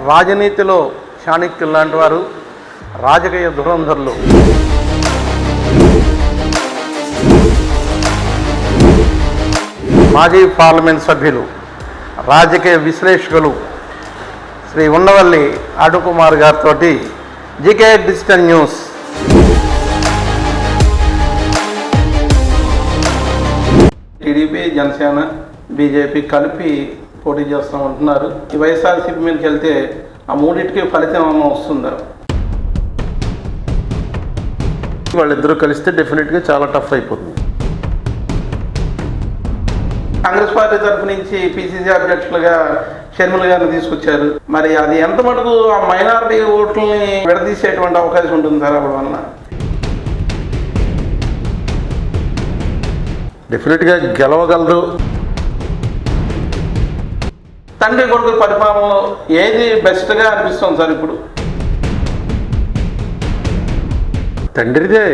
రాజనీతిలో చాణక్యులు లాంటి వారు, రాజకీయ ధురంధరులు. మాజీ పార్లమెంట్ సభ్యులు, రాజకీయ విశ్లేషకులు శ్రీ ఉండవల్లి అరుణకుమార్ గారితో GK digital news. TDP, Janasena, BJP కలిపి పోటీ చేస్తామంటున్నారు. ఈ వైఎస్ఆర్సీపీ మీదకి వెళ్తే ఆ మూడింటికి ఫలితం ఏమో వస్తుందా? వాళ్ళిద్దరూ కలిస్తే డెఫినెట్గా చాలా టఫ్ అయిపోతుంది. కాంగ్రెస్ పార్టీ తరఫు నుంచి పిసిసి అధ్యక్షులుగా షర్మిల గారిని తీసుకొచ్చారు. మరి అది ఎంత మటుకు ఆ మైనారిటీ ఓట్లని విడదీసేటువంటి అవకాశం ఉంటుంది సార్ అప్పుడు వలన? డెఫినెట్గా గెలవగలరు. తండ్రి కొడుకు పరిపాలనలో ఏది బెస్ట్గా అనిపిస్తుంది సార్ ఇప్పుడు? తండ్రిదే.